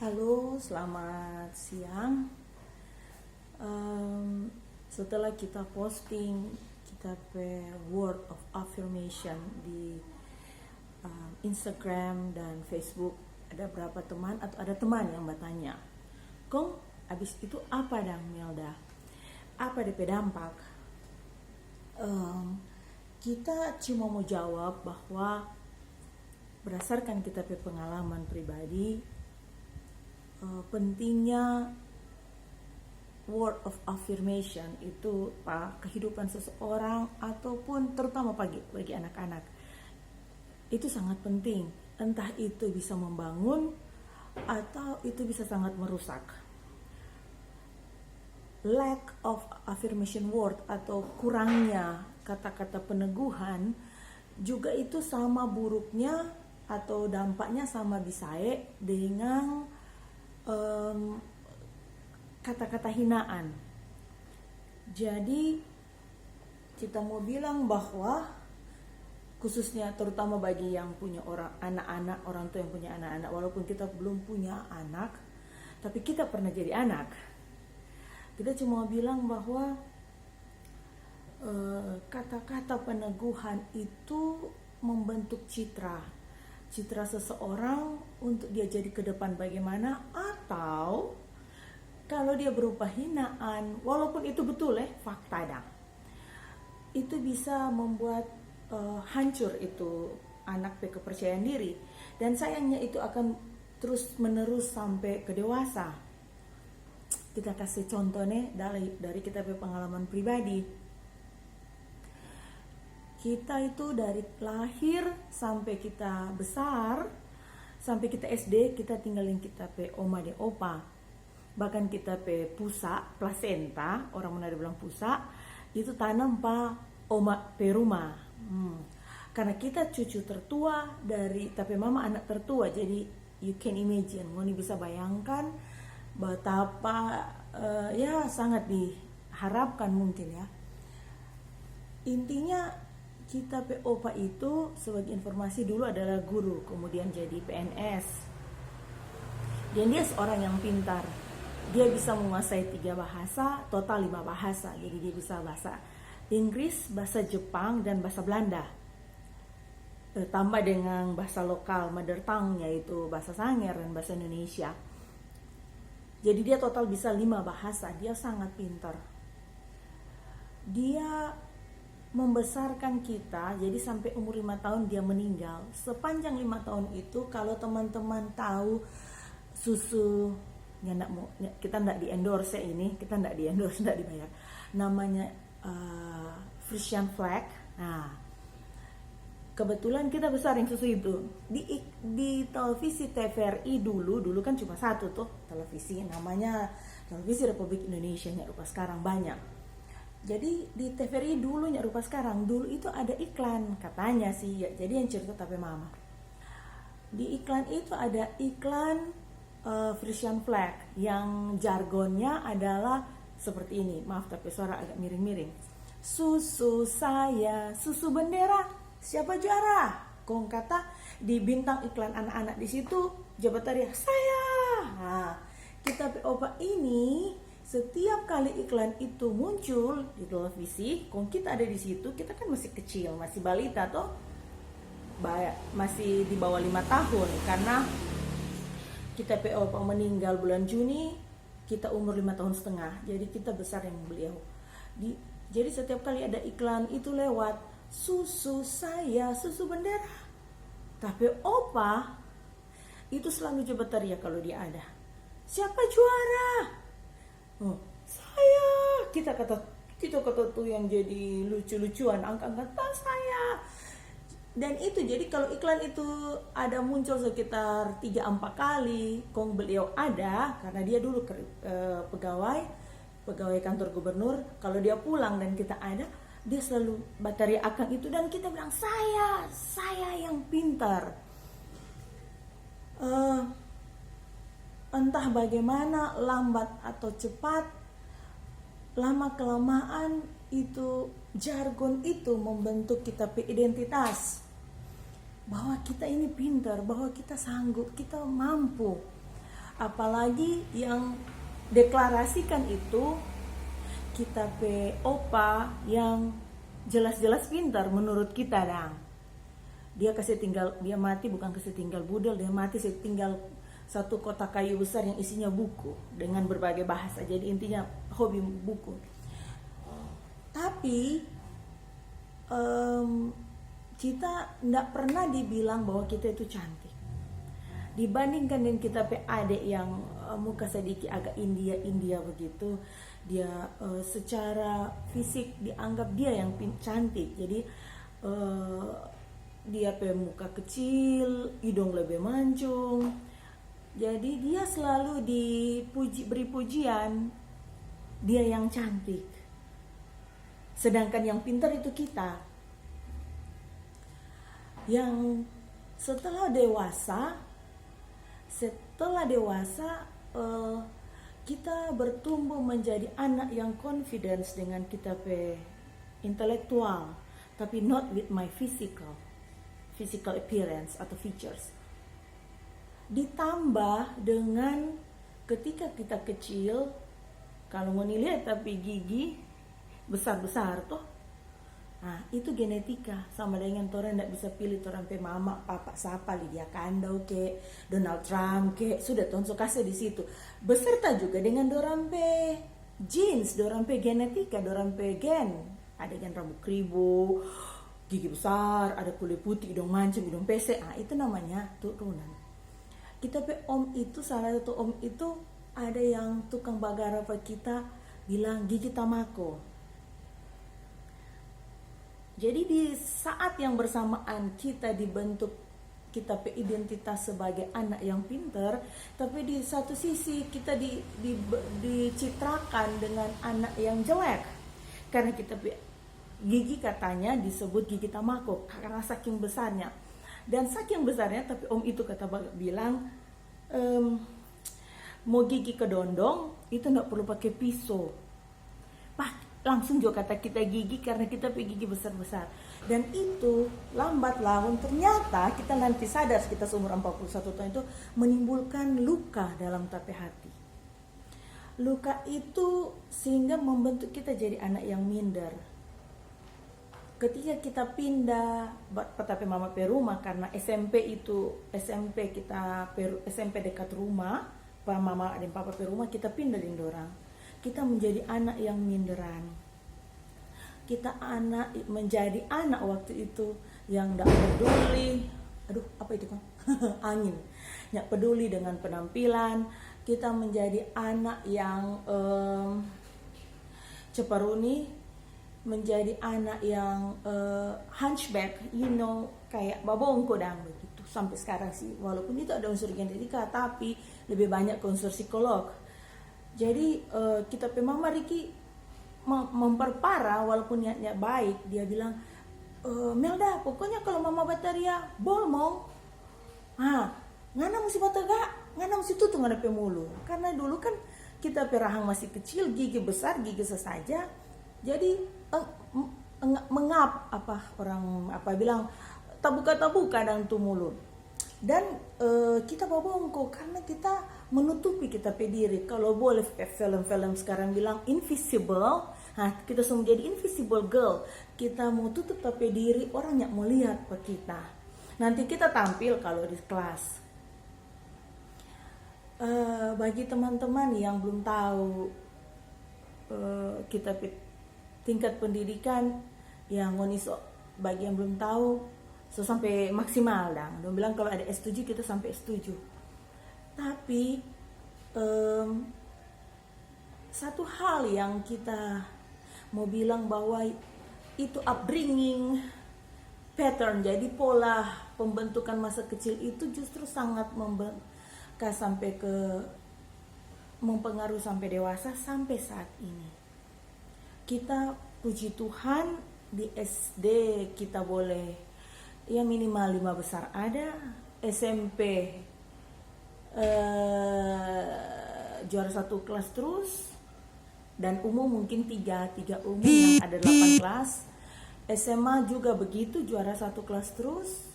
Halo, selamat siang. Setelah kita posting kita word of affirmation di Instagram dan Facebook, ada berapa teman atau ada teman yang bertanya, "Kong, abis itu apa dang Melda? Apa DP dampak?" Kita cuma mau jawab bahwa berdasarkan kita pengalaman pribadi, pentingnya word of affirmation itu kehidupan seseorang ataupun terutama bagi anak-anak itu sangat penting. Entah itu bisa membangun atau itu bisa sangat merusak. Lack of affirmation word atau kurangnya kata-kata peneguhan juga itu sama buruknya atau dampaknya sama bisa dengan kata-kata hinaan. Jadi kita mau bilang bahwa khususnya terutama bagi yang punya orang tua yang punya anak-anak, walaupun kita belum punya anak tapi kita pernah jadi anak, kita cuma bilang bahwa kata-kata peneguhan itu membentuk citra seseorang untuk dia jadi ke depan bagaimana, atau kalau dia berupa hinaan, walaupun itu betul fakta dah, itu bisa membuat hancur itu anak kepercayaan diri, dan sayangnya itu akan terus menerus sampai ke dewasa. Kita kasih contoh dari kita pengalaman pribadi. Kita itu dari lahir sampai kita besar, sampai kita SD, kita tinggalin kita oma de opa. Bahkan kita pusa, plasenta, orang Manado bilang pusa, itu tanam oma rumah. Karena kita cucu tertua dari tapi mama anak tertua, jadi you can imagine, Moni bisa bayangkan betapa ya sangat diharapkan mungkin ya. Intinya kita opa itu sebagai informasi dulu adalah guru, kemudian jadi PNS. Dan dia seorang yang pintar. Dia bisa menguasai 3 bahasa, total 5 bahasa. Jadi dia bisa bahasa Inggris, bahasa Jepang, dan bahasa Belanda. Tambah dengan bahasa lokal, mother tongue, yaitu bahasa Sangir dan bahasa Indonesia. Jadi dia total bisa 5 bahasa. Dia sangat pintar. Dia membesarkan kita, jadi sampai umur 5 tahun dia meninggal. Sepanjang 5 tahun itu, kalau teman-teman tahu susu, kita nggak di endorse ini, kita nggak di endorse, nggak dibayar, namanya Frisian Flag. Nah, kebetulan kita besarin susu itu di televisi TVRI dulu kan cuma satu tuh televisi, namanya Televisi Republik Indonesia, rupa sekarang banyak. Jadi di TVRI dulu rupa sekarang, dulu itu ada iklan katanya sih ya, jadi yang cerita tapi mama. Di iklan itu ada iklan Frisian Flag yang jargonnya adalah seperti ini, maaf tapi suara agak miring-miring. Susu saya, susu bendera, siapa juara? Kong kata di bintang iklan anak-anak di situ jabatannya saya. Nah, kita opa ini setiap kali iklan itu muncul di televisi, kong kita ada di situ, kita kan masih kecil, masih balita toh, masih di bawah 5 tahun, karena kita opa meninggal bulan Juni, kita umur 5 tahun setengah, jadi kita besar yang beliau. Jadi setiap kali ada iklan itu lewat, susu saya, susu bendera, tapi opa itu selalu coba teriak kalau dia ada, siapa juara? Saya, kita kata tuh yang jadi lucu-lucuan, angkat-angkat saya. Dan itu jadi kalau iklan itu ada muncul sekitar 3-4 kali, kong beliau ada, karena dia dulu pegawai kantor gubernur. Kalau dia pulang dan kita ada, dia selalu bateri akan itu, dan kita bilang saya yang pintar. Entah bagaimana, lambat atau cepat, lama kelamaan itu jargon itu membentuk kita identitas. bahwa kita ini pintar, bahwa kita sanggup, kita mampu. apalagi yang deklarasikan itu kita pe opa yang jelas-jelas pintar menurut kita dang. Dia mati bukan kasih tinggal budel, dia mati tinggal satu kotak kayu besar yang isinya buku dengan berbagai bahasa. Jadi intinya hobi buku. Tapi kita tidak pernah dibilang bahwa kita itu cantik. Dibandingkan dengan kita pe adik yang muka sedikit agak India begitu, dia secara fisik dianggap dia yang cantik. Jadi dia pe muka kecil, hidung lebih mancung. Jadi dia selalu beri pujian, dia yang cantik. Sedangkan yang pintar itu kita. Yang setelah dewasa kita bertumbuh menjadi anak yang confidence dengan kita pe intelektual, tapi not with my physical appearance atau features. Ditambah dengan ketika kita kecil, kalau mau dilihat tapi gigi besar-besar tuh, nah itu genetika. Sama dengan orang tidak bisa pilih orang pe mama papa siapa, Lydia Kandau ke Donald Trump ke, sudah tonso kasih di situ. Beserta juga dengan orang pe genes, orang pe genetika, orang pe gen. Ada yang rambut kribo, gigi besar, ada kulit putih, hidung mancung, hidung pesek. Ah itu namanya turunan. Kita pe om itu, salah satu om itu ada yang tukang bagara apa kita bilang gigi tamako. Jadi di saat yang bersamaan kita dibentuk, kita pe identitas sebagai anak yang pintar, tapi di satu sisi kita dicitrakan dengan anak yang jelek. Karena kita pe gigi katanya disebut gigi tamako karena saking besarnya. Dan saking besarnya, tapi om itu bilang mau gigi kedondong itu nggak perlu pakai pisau. Langsung juga kata kita gigi karena kita pakai gigi besar-besar. Dan itu lambat laun ternyata kita nanti sadar kita seumur 41 tahun itu menimbulkan luka dalam tape hati. Luka itu sehingga membentuk kita jadi anak yang minder. Ketika kita pindah tapi mama pe rumah karena SMP dekat rumah, mama dan papa pe rumah, kita pindah di dorang. Kita menjadi anak yang minderan. Kita menjadi anak waktu itu yang tidak peduli. Aduh, apa itu kan? Angin. Tidak peduli dengan penampilan. Kita menjadi anak yang ceparuni, menjadi anak yang hunchback, kayak babongko dang begitu. Sampai sekarang sih, walaupun itu ada unsur genetika, tapi lebih banyak ke unsur psikolog. Jadi kita pe mama Riki memperparah, walaupun niatnya baik. Dia bilang, Melda, pokoknya kalau mama bataria bolmong, ngana mesti bataga, ngana mesti tutup ngana pe mulu. Karena dulu kan kita pe rahang masih kecil, gigi besar, gigi sesaja. Jadi mengap orang bilang tabuka dan tu mulut. Dan kita babongko karena kita menutupi kita pe diri. Kalau boleh film-film sekarang bilang invisible, kita semua jadi invisible girl. Kita mau tutup tapi diri, orang yang mau lihat ke kita. Nanti kita tampil kalau di kelas. Bagi teman-teman yang belum tahu kita tingkat pendidikan yang ngoniso, bagi yang belum tahu, sampai maksimal dong. Dia bilang kalau ada S7 kita sampai S7. Tapi satu hal yang kita mau bilang bahwa itu upbringing pattern, jadi pola pembentukan masa kecil itu justru sangat mempengaruhi sampai dewasa sampai saat ini. Kita puji Tuhan di SD kita boleh ya minimal 5 besar ada, SMP juara 1 kelas terus, dan umum mungkin 3 umum yang ada 8 kelas. SMA juga begitu, juara 1 kelas terus.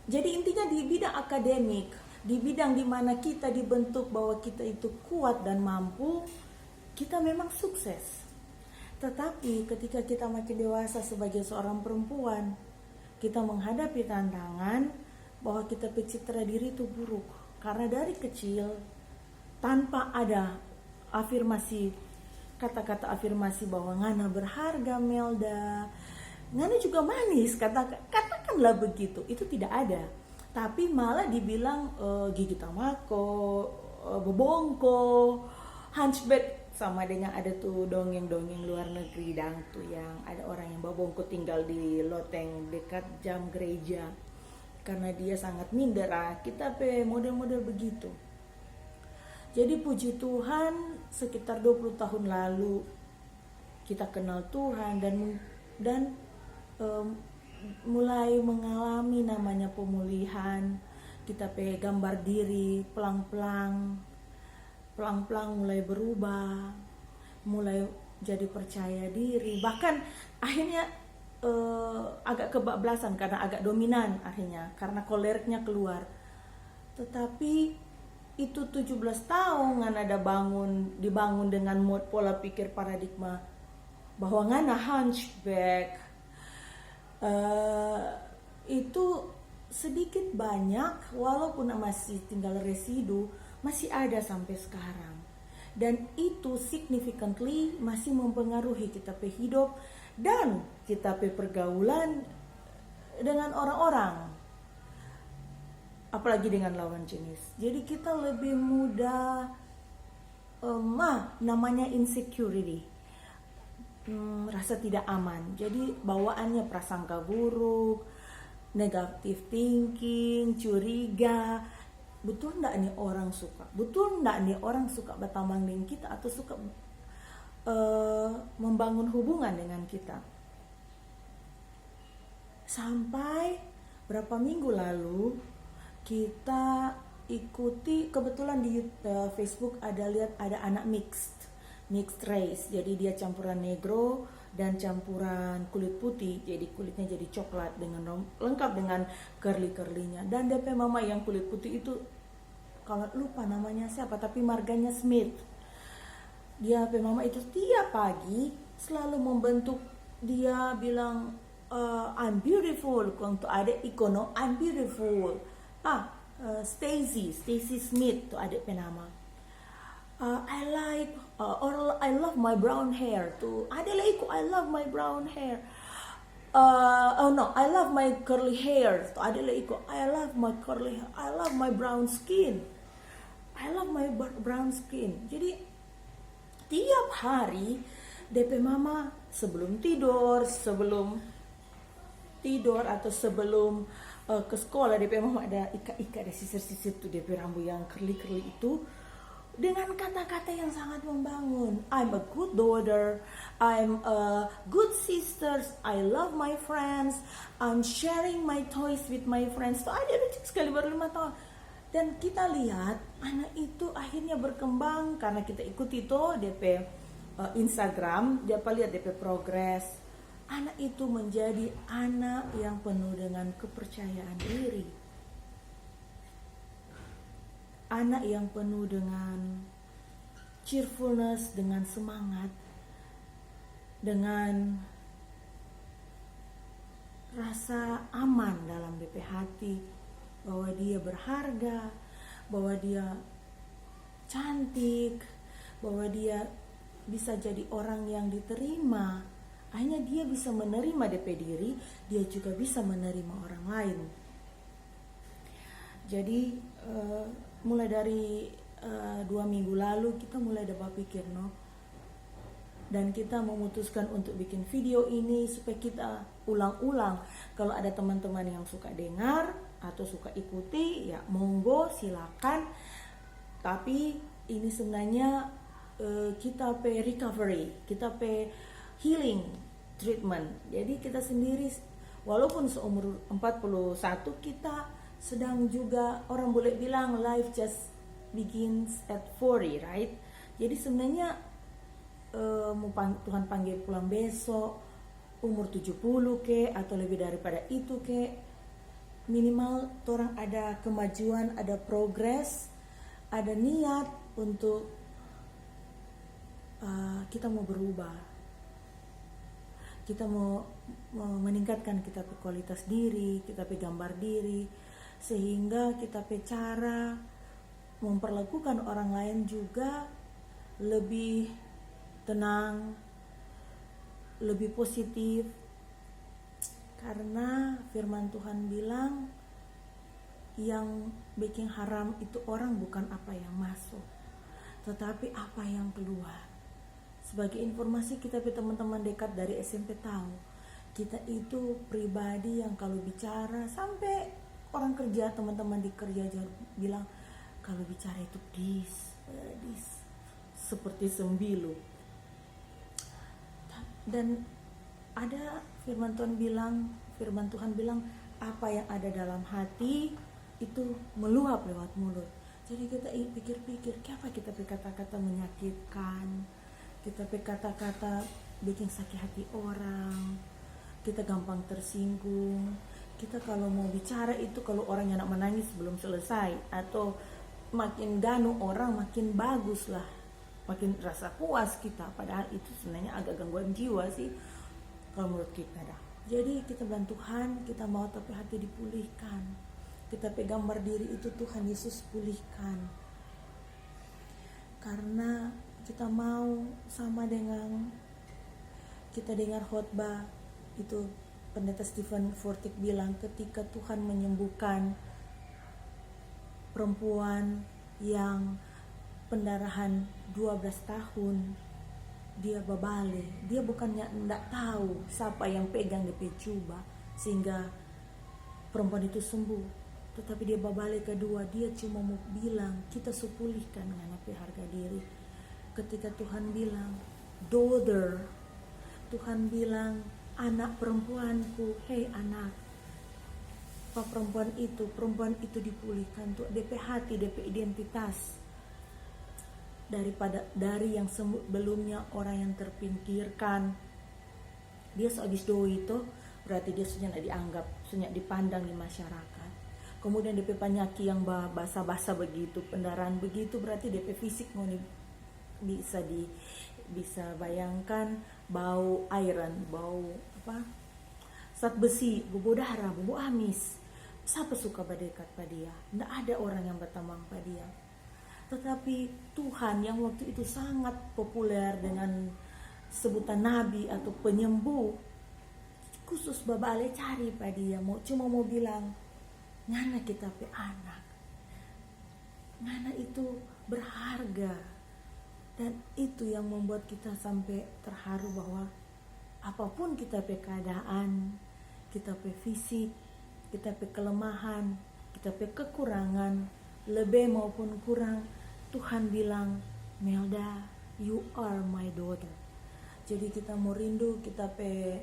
Jadi intinya di bidang akademik di bidang dimana kita dibentuk bahwa kita itu kuat dan mampu, kita memang sukses. Tetapi ketika kita makin dewasa sebagai seorang perempuan, kita menghadapi tantangan bahwa kita citra diri itu buruk. Karena dari kecil, tanpa ada afirmasi, kata-kata afirmasi bahwa ngana berharga Melda, ngana juga manis, katakanlah begitu, itu tidak ada. Tapi malah dibilang gigi tamako, bobongko, hunchback. Sama dengan ada tuh dongeng-dongeng luar negeri tuh yang ada orang yang bobongko tinggal di loteng dekat jam gereja karena dia sangat minder. Kita model-model begitu. Jadi puji Tuhan, sekitar 20 tahun lalu kita kenal Tuhan dan mulai mengalami namanya pemulihan. Kita gambar diri pelang-pelang mulai berubah, mulai jadi percaya diri, bahkan akhirnya agak kebablasan karena agak dominan akhirnya karena koleriknya keluar. Tetapi itu 17 tahun ngana ada dibangun dengan pola pikir paradigma bahwa ngana hunchback. Itu sedikit banyak walaupun masih tinggal residu, masih ada sampai sekarang, dan itu significantly masih mempengaruhi kita hidup dan kita pergaulan dengan orang-orang, apalagi dengan lawan jenis. Jadi kita lebih mudah namanya insecurity, rasa tidak aman. Jadi bawaannya prasangka buruk, negative thinking, curiga. Betul enggak nih orang suka? Betul enggak nih orang suka berteman dengan kita atau suka membangun hubungan dengan kita? Sampai berapa minggu lalu kita ikuti, kebetulan di Facebook ada anak mixed race. Jadi dia campuran negro dan campuran kulit putih, jadi kulitnya jadi coklat dengan lengkap dengan curly-curlynya. Dan DP mama yang kulit putih itu, kalau lupa namanya siapa, tapi marganya Smith. Dia mama itu tiap pagi selalu membentuk, dia bilang I'm beautiful. Untuk ada ikono I'm beautiful. Stacy Smith tuh adik penama. I love my brown hair tuh. Ada lagi I love my brown hair. I love my curly hair. Tuh ada lagi I love my curly hair. I love my brown skin. I love my brown skin. Jadi tiap hari DP mama sebelum tidur atau sebelum ke sekolah, DP mama ada ikat-ikat, ada sisir-sisir tuh DP rambut yang curly itu dengan kata-kata yang sangat membangun. I'm a good daughter, I'm a good sister, I love my friends, I'm sharing my toys with my friends. Tuh ada lucu sekali, baru 5 tahun. Dan kita lihat anak itu akhirnya berkembang karena kita ikuti tuh DP Instagram, dia lihat DP progress. Anak itu menjadi anak yang penuh dengan kepercayaan diri. Anak yang penuh dengan cheerfulness, dengan semangat, dengan rasa aman dalam DP hati, bahwa dia berharga, bahwa dia cantik, bahwa dia bisa jadi orang yang diterima. Akhirnya dia bisa menerima DP diri, dia juga bisa menerima orang lain. Jadi mulai dari 2 minggu lalu kita mulai ada berpikir dan kita memutuskan untuk bikin video ini supaya kita ulang-ulang. Kalau ada teman-teman yang suka dengar atau suka ikuti, ya monggo silakan. Tapi ini sebenarnya kita recovery, kita healing treatment. Jadi kita sendiri walaupun seumur 41 kita sedang juga, orang boleh bilang life just begins at 40, right? Jadi sebenarnya Tuhan panggil pulang besok umur 70 atau lebih daripada itu minimal orang ada kemajuan, ada progres, ada niat untuk kita mau berubah, kita mau meningkatkan kita pe kualitas diri, kita pe gambar diri, sehingga kita pe cara memperlakukan orang lain juga lebih tenang, lebih positif. Karena firman Tuhan bilang yang bikin haram itu orang bukan apa yang masuk, tetapi apa yang keluar. Sebagai informasi, kita pe teman-teman dekat dari SMP tahu, kita itu pribadi yang kalau bicara sampai orang kerja, teman-teman di kerja bilang kalau bicara itu dis seperti sembilu. Dan ada firman Tuhan bilang apa yang ada dalam hati itu meluap lewat mulut. Jadi kita pikir-pikir, kenapa kita berkata-kata menyakitkan, kita berkata-kata bikin sakit hati orang, kita gampang tersinggung. Kita kalau mau bicara itu, kalau orang yang nak menangis belum selesai, atau makin ganu orang makin bagus lah, makin rasa puas kita, padahal itu sebenarnya agak gangguan jiwa sih kalau menurut kita dah. Jadi kita bilang Tuhan, kita mau tapi hati dipulihkan, kita pegang gambar diri itu Tuhan Yesus pulihkan, karena kita mau sama dengan kita dengar khotbah itu pendeta Stephen Furtick bilang, ketika Tuhan menyembuhkan perempuan yang pendarahan 12 tahun, dia babale, dia bukannya enggak tahu siapa yang pegang DP jubah sehingga perempuan itu sembuh, tetapi dia babale kedua, dia cuma mau bilang kita supulihkan dengan harga diri. Ketika Tuhan bilang daughter, Tuhan bilang anak perempuanku, hei anak, perempuan itu dipulihkan tuh DP hati, DP identitas, dari yang sebelumnya orang yang terpinggirkan. Dia sehabis doi itu berarti dia sudah dianggap, sudah dipandang di masyarakat. Kemudian DP penyakit yang basa-basa begitu, pendarahan begitu, berarti DP fisik mau bisa bayangkan bau iron, bau zat besi, bubuk darah, bubuk amis. Siapa suka berdekat pada dia? Tidak ada orang yang berteman pada dia. Tetapi Tuhan yang waktu itu sangat populer dengan sebutan nabi atau penyembuh, khusus babale cari pada dia, cuma mau bilang ngana kita pe anak, ngana itu berharga. Dan itu yang membuat kita sampai terharu bahwa apapun kita pe keadaan, kita pe fisik, kita pe kelemahan, kita pe kekurangan, lebih maupun kurang, Tuhan bilang, Melda, you are my daughter. Jadi kita mau rindu kita pe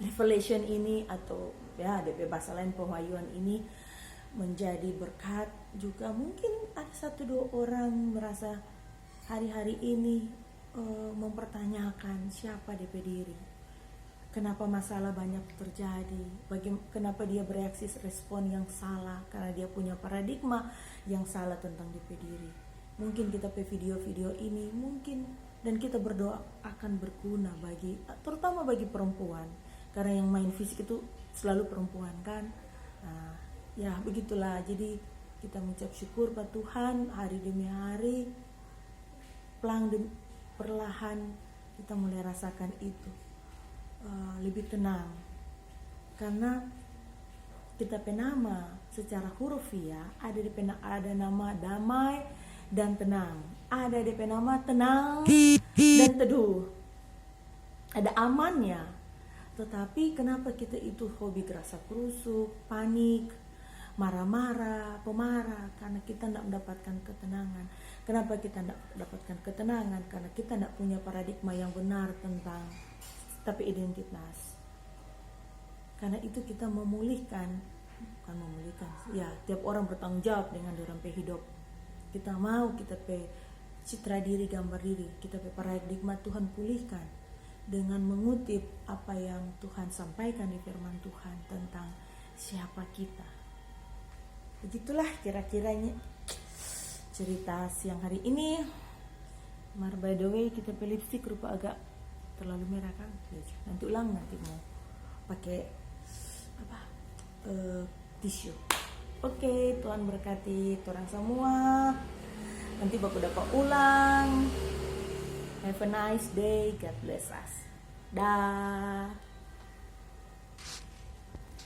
revelation ini, atau ya DP bahasa lain pewahyuan ini menjadi berkat juga. Mungkin ada 1-2 orang merasa hari-hari ini mempertanyakan siapa DP diri, kenapa masalah banyak terjadi, kenapa dia bereaksi respon yang salah, karena dia punya paradigma yang salah tentang DP diri. Mungkin kita pe video-video ini mungkin, dan kita berdoa akan berguna terutama bagi perempuan, karena yang main fisik itu selalu perempuan kan. Ya begitulah. Jadi kita mengucap syukur pada Tuhan, hari demi hari, perlahan kita mulai rasakan itu lebih tenang, karena kita penama secara hurufiah ada nama damai dan tenang, ada DP nama tenang dan teduh, ada amannya. Tetapi kenapa kita itu hobi gerasa kerusuk, panik, marah-marah, pemarah? Karena kita tidak mendapatkan ketenangan. Kenapa kita tidak mendapatkan ketenangan? Karena kita tidak punya paradigma yang benar tentang tapi identitas. Karena itu kita bukan memulihkan, ya tiap orang bertanggung jawab dengan orang pe hidup. Kita mau kita pe citra diri, gambar diri, kita pe paradigma Tuhan pulihkan dengan mengutip apa yang Tuhan sampaikan di firman Tuhan tentang siapa kita. Begitulah kira-kiranya cerita siang hari ini. By the way, kita pakai lipstick rupa agak terlalu merah kan? Nanti ulang, nanti mau pakai apa? Tisu. Oke, Tuhan berkati orang semua. Nanti baku dapat ulang. Have a nice day. God bless us. Dah.